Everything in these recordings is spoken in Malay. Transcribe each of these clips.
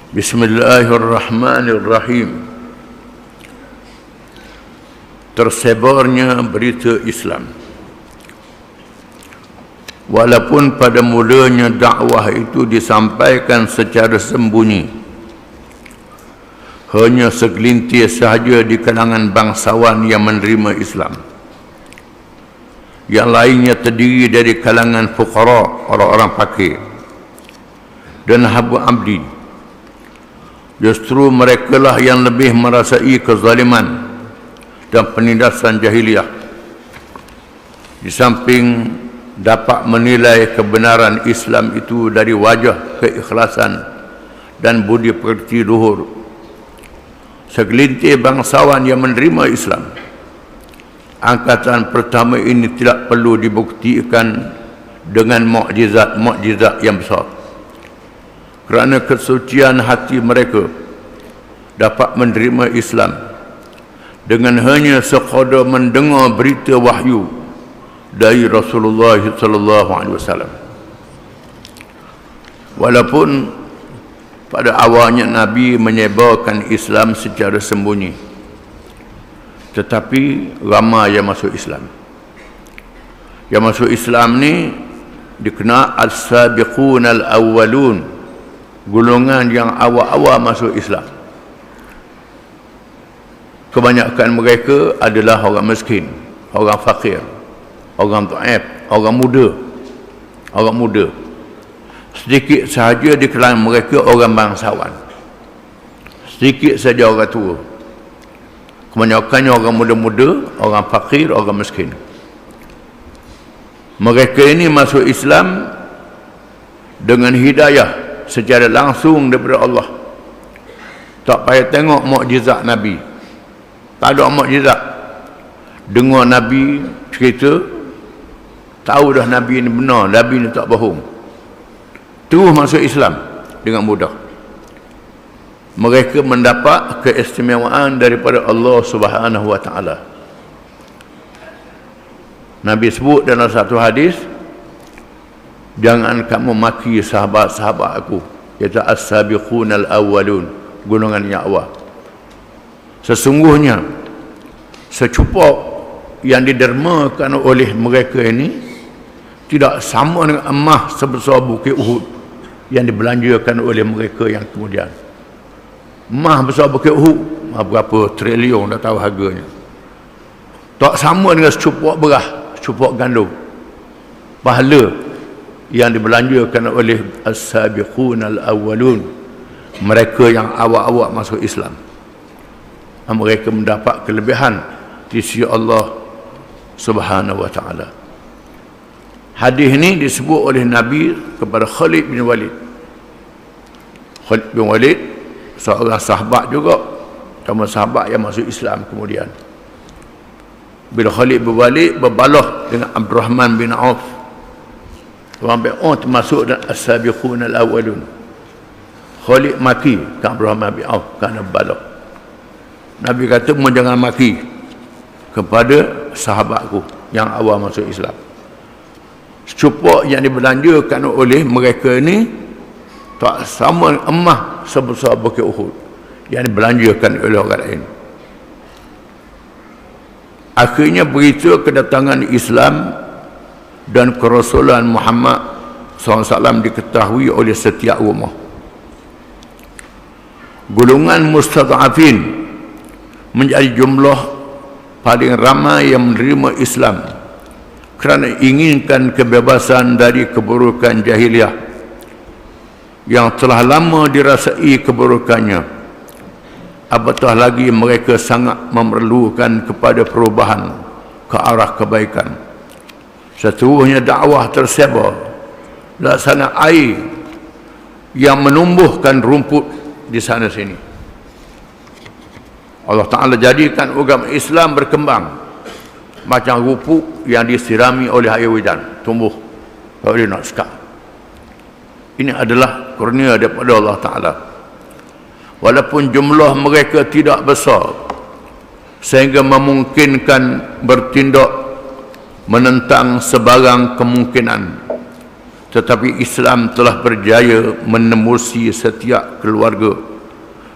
Bismillahirrahmanirrahim. Tersebarnya berita Islam. Walaupun pada mulanya dakwah itu disampaikan secara sembunyi, hanya segelintir sahaja di kalangan bangsawan yang menerima Islam. Yang lainnya terdiri dari kalangan fuqara, orang-orang fakir, dan hamba abdi. Justru merekalah yang lebih merasai kezaliman dan penindasan jahiliyah. Di samping dapat menilai kebenaran Islam itu dari wajah keikhlasan dan budi pekerti luhur segelintir bangsawan yang menerima Islam, angkatan pertama ini tidak perlu dibuktikan dengan mukjizat-mukjizat yang besar, kerana kesucian hati mereka dapat menerima Islam dengan hanya sekadar mendengar berita wahyu dari Rasulullah sallallahu alaihi wasallam. Walaupun pada awalnya Nabi menyebarkan Islam secara sembunyi, tetapi ramai yang masuk Islam. Yang masuk Islam ni dikenal as-sabiqun al-awwalun, golongan yang awal-awal masuk Islam. Kebanyakan mereka adalah orang miskin, orang fakir, orang dhaif, orang muda. Sedikit sahaja di kalangan mereka orang bangsawan. Sedikit saja orang tua. Kebanyakannya orang muda-muda, orang fakir, orang miskin. Mereka ini masuk Islam dengan hidayah secara langsung daripada Allah. Tak payah tengok mukjizat Nabi. Tak ada mukjizat. Dengar Nabi cerita, tahu dah Nabi ini benar, Nabi ini tak bohong. Terus masuk Islam dengan mudah. Mereka mendapat keistimewaan daripada Allah Subhanahu wa taala. Nabi sebut dalam satu hadis, jangan kamu maki sahabat-sahabat aku, iaitu as-sabiqun al-awwalun, golongan yang awal. Sesungguhnya secupak yang didermakan oleh mereka ini tidak sama dengan emas sebesar bukit Uhud yang dibelanjakan oleh mereka yang kemudian. Emas besar bukit Uhud, berapa triliun dah tahu harganya. Tak sama dengan secupak beras, secupak gandum. Pahala yang dibelanjakan oleh as-sabiqun al-awwalun, mereka yang awal-awal masuk Islam. Mereka mendapat kelebihan di sisi Allah Subhanahu wa taala. Hadis ini disebut oleh Nabi kepada Khalid bin Walid. Khalid bin Walid seorang sahabat juga, sama sahabat yang masuk Islam kemudian. Bila Khalid bin Walid berbalah dengan Abdurrahman bin Auf, orang termasuk dalam as-sabiqun al-awwalun. Khalid maki ke Abdurrahman bin Auf kerana balah. Nabi kata, "Mu jangan maki kepada sahabatku yang awal masuk Islam." Secupak yang dibelanjakan oleh mereka ini tak sama emas sebesar bukit Uhud yang dibelanjakan oleh orang lain. Akhirnya berita kedatangan Islam dan kerasulan Muhammad SAW diketahui oleh setiap rumah. Golongan mustad'afin menjadi jumlah paling ramai yang menerima Islam kerana inginkan kebebasan dari keburukan jahiliyah yang telah lama dirasai keburukannya. Apatah lagi mereka sangat memerlukan kepada perubahan ke arah kebaikan. Seterusnya dakwah tersebar laksana air yang menumbuhkan rumput di sana sini. Allah Ta'ala jadikan agama Islam berkembang macam rumput yang disirami oleh air hujan, tumbuh kalau dia nak sekat. Ini adalah kurnia daripada Allah Ta'ala. Walaupun jumlah mereka tidak besar sehingga memungkinkan bertindak menentang sebarang kemungkinan, tetapi Islam telah berjaya menembusi setiap keluarga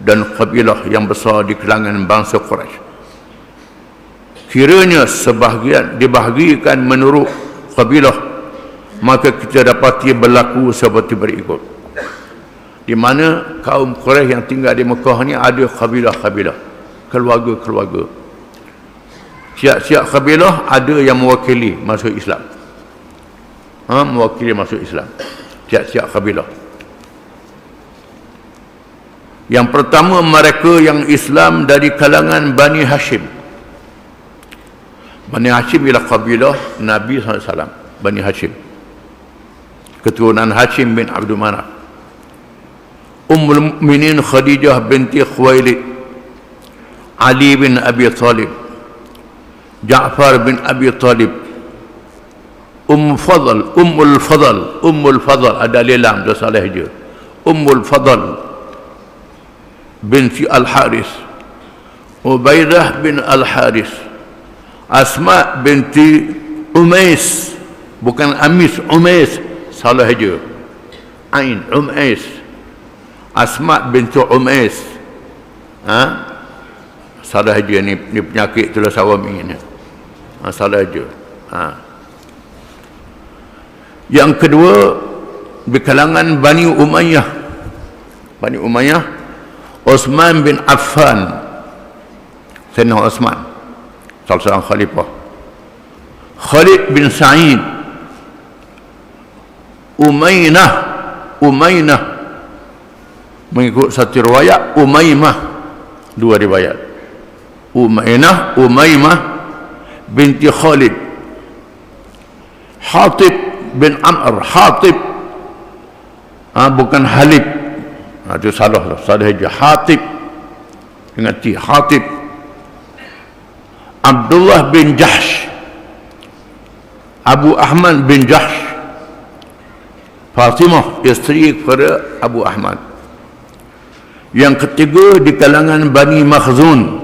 dan kabilah yang besar di kalangan bangsa Quraisy. Kiranya sebahagian dibahagikan menurut kabilah, maka kita dapati berlaku seperti berikut. Di mana kaum Quraisy yang tinggal di Mekah ni ada kabilah-kabilah, keluarga-keluarga. Siap-siap kabilah ada yang mewakili masuk Islam. Mewakili masuk Islam. Siap-siap kabilah. Yang pertama, mereka yang Islam dari kalangan Bani Hashim. Bani Hashim ialah kabilah Nabi SAW. Bani Hashim, keturunan Hashim bin Abdul Manaf. Ummul Mukminin Khadijah binti Khuwailid, Ali bin Abi Talib, Ja'far bin Abi Talib, Ummul Fadl, ada lelam, dah salah je. Ummul Fadl binti Al-Haris, Ubaidah bin Al-Haris, Asma binti Umais, bukan Amis, Umais, salah je. Ain, Umais. Asma binti Umais. Salah je ni penyakit tulah sawami ni. Salah je. Yang kedua, di kalangan Bani Umayyah. Bani Umayyah, Uthman bin Affan. Sayyidina Uthman, salah seorang khalifah. Khalid bin Sa'id, Umaynah, mengikut satu riwayat Umaymah, dua riwayat. Umaymah binti Khalid. Hatib bin Amr, bukan Halib, itu salah je. Hatib dengan T, Hatib. Abdullah bin Jahsh, Abu Ahmad bin Jahsh. Fatimah, isteri kepada Abu Ahmad. Yang ketiga, di kalangan Bani Makhzun,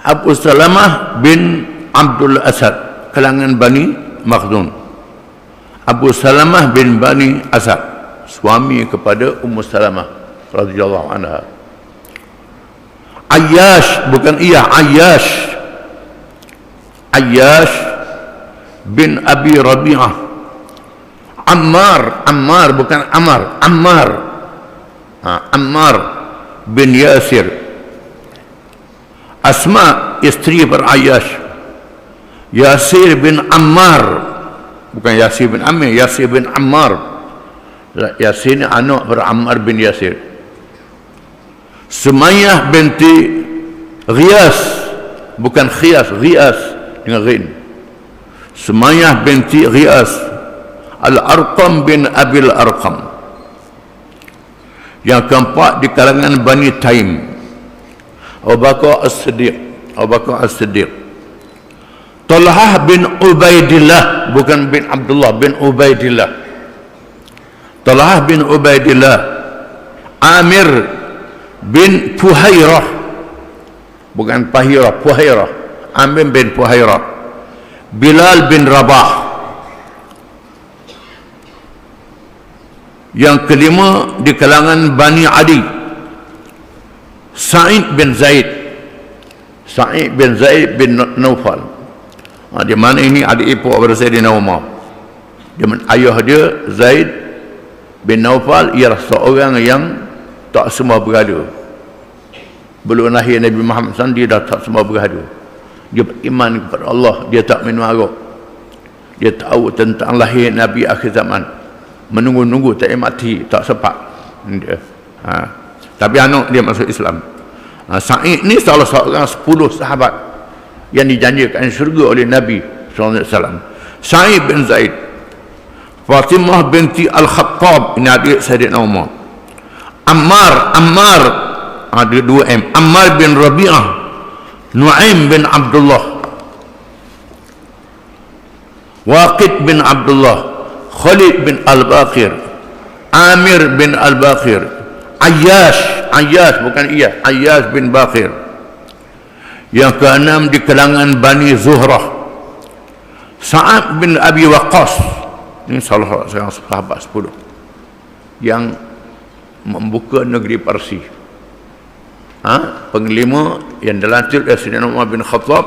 Abu Salamah bin Abdul Asad, kalangan Bani Makhzun. Abu Salamah bin Bani Asad, suami kepada Ummu Salamah radhiyallahu anha. Ayyash, bukan Ayyash bin Abi Rabi'ah. Ammar, bukan Ammar, Ammar bin Yasir. Asma, isteri Ayyash. Yasir bin Ammar, bukan Yasir bin Amir, Yasir bin Ammar. Yasir ni anak Ammar bin Yasir. Sumayyah binti Ghiyas, bukan Khiyas, Ghiyas dengan ghin. Sumayyah binti Ghiyas. Al-Arqam bin Abil Arqam. Yang keempat, di kalangan Bani Taim, Abu Bakar As-Siddiq. Talhah bin Ubaidillah, bukan bin Abdullah, bin Ubaidillah. Talhah bin Ubaidillah. Amir bin Fuhairah, bukan Fuhairah. Amir bin Fuhairah. Bilal bin Rabah. Yang kelima, di kalangan Bani Adi, Sa'id bin Zaid bin Naufal. Di mana ini adik ipar kepada Sayyidina Umar. Ayah dia Zaid bin Naufal ialah seorang yang tak semua berada. Belum lahir Nabi Muhammad SAW, dia dah tak semua berada. Dia beriman kepada Allah, dia tak minum arak. Dia tahu tentang lahir Nabi akhir zaman. Menunggu-nunggu tak mati, tak sempat dia. Tapi anak dia masuk Islam. Sa'id ni salah seorang 10 sahabat yang dijanjikan syurga oleh Nabi SAW. Sa'id bin Zaid. Fatimah binti Al-Khattab, ini adik Sayyidina Umar. Ammar, ada 2 M. Ammar bin Rabi'ah. Nu'aim bin Abdullah. Waqid bin Abdullah. Khalid bin Al-Baqir, Amir bin Al-Baqir, Ayyash, bukan Ayyash bin Baqir. Yang keenam, di kalangan Bani Zuhrah, Sa'ad bin Abi Waqqas. ini salah seorang sahabat 10 yang membuka negeri Parsi. Pengelima yang dilantik oleh Sayyidina Umar bin Khattab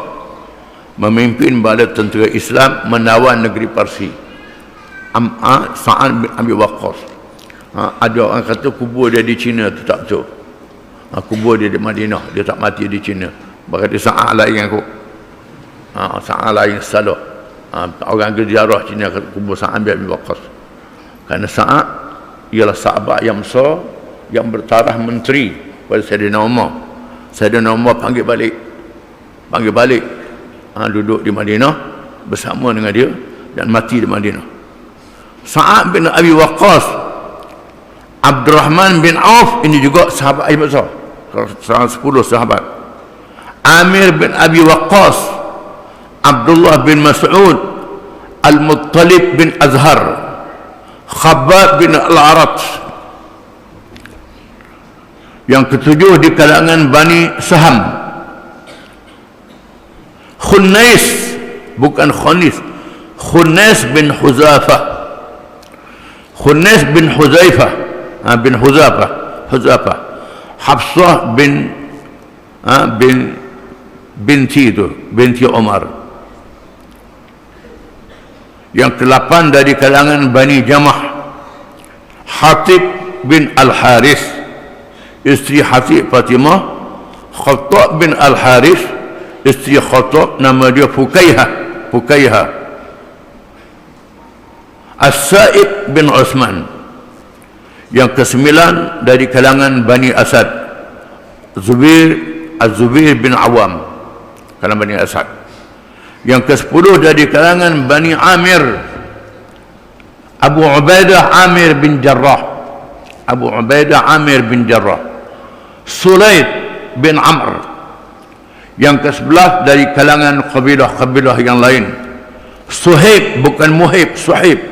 memimpin bala tentera Islam menawan negeri Parsi. Sa'ad bin Abi Waqqas. Ada orang kata kubur dia di China, tu tak betul. Kubur dia di Madinah, dia tak mati di China. Berkata Sa'ad lain aku. Sa'ad lain salah. Orang ke ziarah Cina kubur Sa'ad bin Abi Waqqas. Kerana Sa'ad ialah sahabat yang besar yang bertaraf menteri pada Sayyidina Umar. Sayyidina Umar panggil balik. Duduk di Madinah bersama dengan dia dan mati di Madinah. Sa'ad bin Abi Waqqas, Abdurrahman bin Auf, ini juga sahabat yang besar, salah 10 sahabat. Amir bin Abi Waqqas, Abdullah bin Mas'ud, Al-Muttalib bin Azhar, Khabbab bin Al-Arat. Yang ketujuh di kalangan Bani Saham, Khunais, bukan Khunis, Khunais bin Huzaifah, Khunais bin Huzaifah, Huzafah, Hafsah binti Umar. Yang ke-8 dari kalangan Bani Jamah, Hatib bin Al-Haris, isteri Hatib Fatimah, Khattab bin Al-Haris, isteri Khattab, nama dia Fukaiha, As-Sa'ib bin Uthman. Yang ke-9 dari kalangan Bani Asad, Az-Zubair bin Awam, kalangan Bani Asad. Yang ke-10 dari kalangan Bani Amir, Abu Ubaidah Amir bin Jarrah, Sulaid bin Amr. Yang ke-11 dari kalangan kabilah yang lain, Suhaib, bukan Muhaib, Suhaib,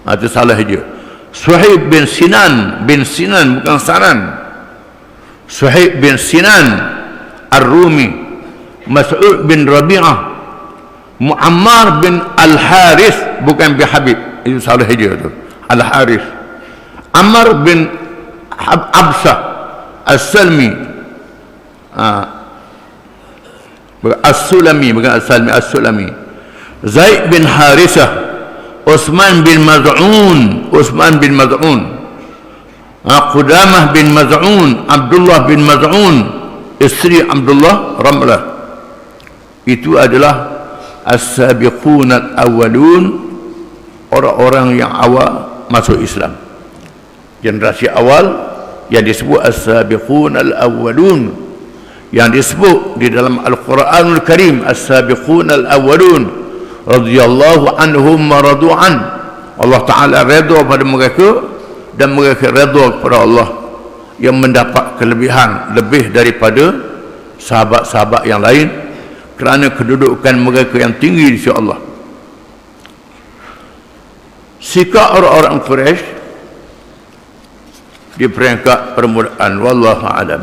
itu salah dia. Suhaib bin Sinan, bukan Sanan. Suhaib bin Sinan Ar-Rumi, Mas'ud bin Rabi'ah, Muammar bin Al-Harith, bukan bin Habib, itu salah dia tu, Al-Harith. Ammar bin Absah As-Salmi, As-Sulami, bukan As-Salmi, As-Sulami. Zaid bin Harisah, Uthman bin Maz'un, Qudamah bin Maz'un, Abdullah bin Maz'un, isteri Abdullah, Ramlah. Itu adalah as-sabiqun al-awwalun, orang-orang yang awal masuk Islam, generasi awal yang disebut as-sabiqun al-awwalun, yang disebut di dalam Al-Quranul Karim as-sabiqun al-awwalun radhiyallahu anhum wa radu'an. Allah Ta'ala redha pada mereka dan mereka redha kepada Allah, yang mendapat kelebihan lebih daripada sahabat-sahabat yang lain kerana kedudukan mereka yang tinggi di sisi Allah. Sikap orang-orang Quraisy di peringkat permulaan, wallahu a'lam.